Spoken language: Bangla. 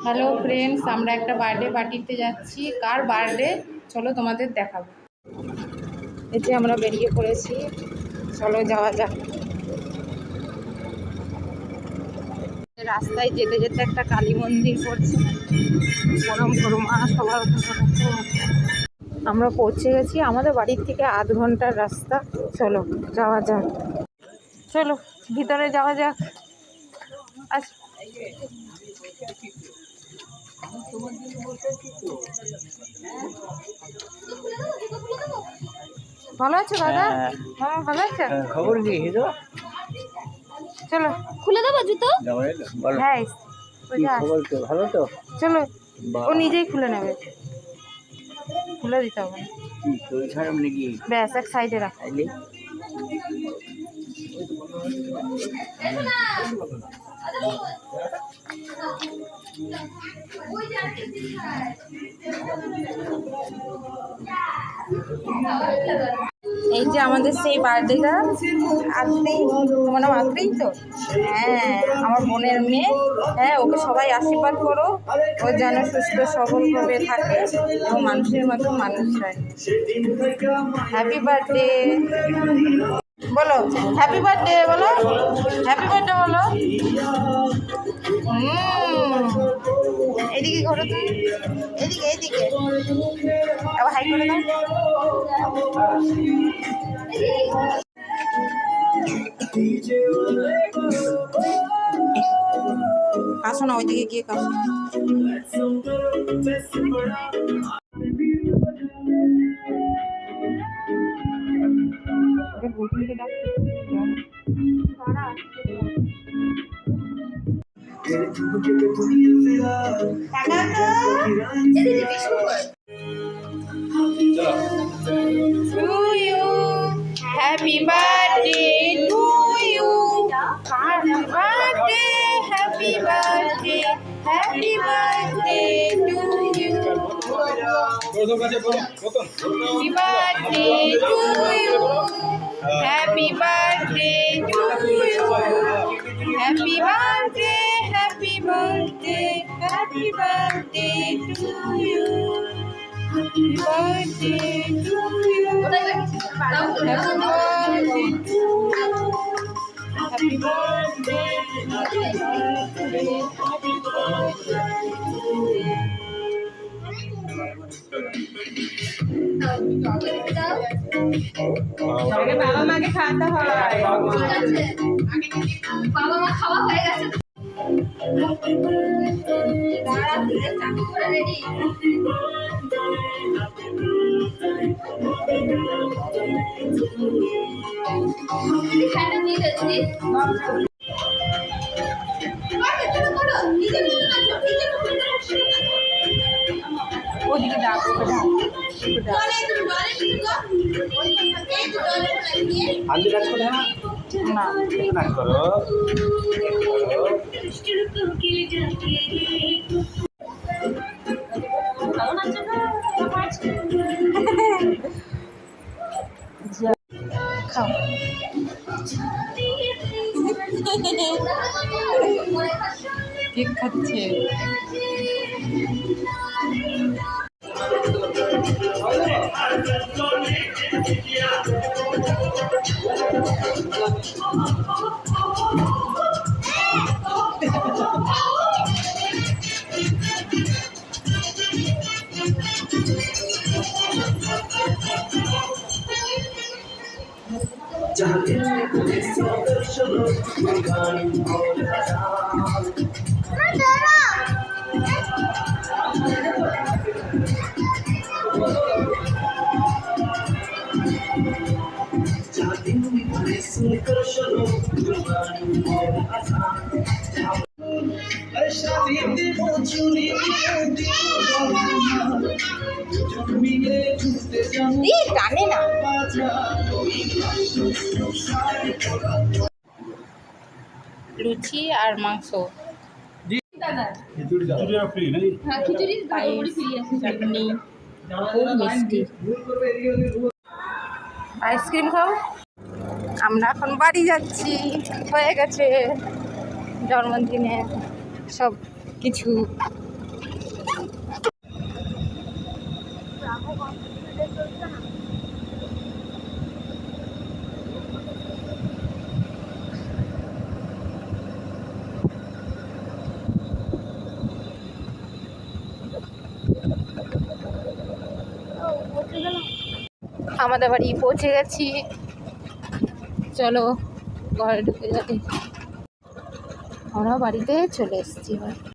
হ্যালো ফ্রেন্ডস, আমরা একটা বার্থডে পার্টিতে যাচ্ছি। কার বার্থডে চলো তোমাদের দেখাবো। এই যে আমরা বেরিয়ে পড়েছি, চলো যাওয়া যাক। রাস্তায় যেতে যেতে একটা কালী মন্দির পড়ছে, প্রণাম করো মা সবার। আমরা পৌঁছে গেছি, আমাদের বাড়ির থেকে আধ ঘন্টার রাস্তা। চলো যাওয়া যাক, চলো ভিতরে যাওয়া যাক। ভালো আছো দাদা? হ্যাঁ ভালো আছে। খবর কি হিরো? চলো খুলে দেবো জুতো। হ্যাঁ খবর তো ভালো তো। চলো, ও নিজেই খুলে নেবে, খুলে দিতে হবে না। শরীর খারাপ নাকি? ব্যাস এক সাইডে রাখ। এই যে আমাদের সেই বার্থডেটা, আত্রেই, তোমার নাম আত্রেই তো? হ্যাঁ, আমার বোনের মেয়ে। হ্যাঁ, ওকে সবাই আশীর্বাদ করো, ও যেন সুস্থ সবলভাবে থাকে এবং মানুষের মতো মানুষ হয়। হ্যাপি বার্থডে বলো, হ্যাপি বার্থডে বলো, হ্যাপি বার্থডে বলো। এদিকে ঘোরো তুমি, এদিকে এদিকে, আবার হাই করে দাও। কাশো না, ওইদিকে গিয়ে কাশো। Happy birthday to you. Happy birthday, happy birthday, happy birthday to you. Happy birthday to you. Happy birthday to you. Happy birthday, happy birthday, happy birthday to you. Happy birthday to you. Happy birthday to you. Happy birthday, happy birthday, happy birthday to you. বাবা মাকে খাওয়াতে হয়। বাবা মা খাওয়া হয়ে গেছে। রেডি। ফ্যানটা নিয়ে যাচ্ছি। ওদিকে ডাক, আলু কাজ করে না, কাজ করো। খাও। কেক খাচ্ছে। টানে না। লুচি আর মাংস, চাটনি, খুব মিষ্টি। আইসক্রিম খাও। আমরা এখন বাড়ি যাচ্ছি, হয়ে গেছে জন্মদিনে সব কিছু। আমাদের বাড়ি পৌঁছে গেছি, চলো ঘরে ঢুকে যাই। আমরা বাড়িতে চলে এসেছি এবার।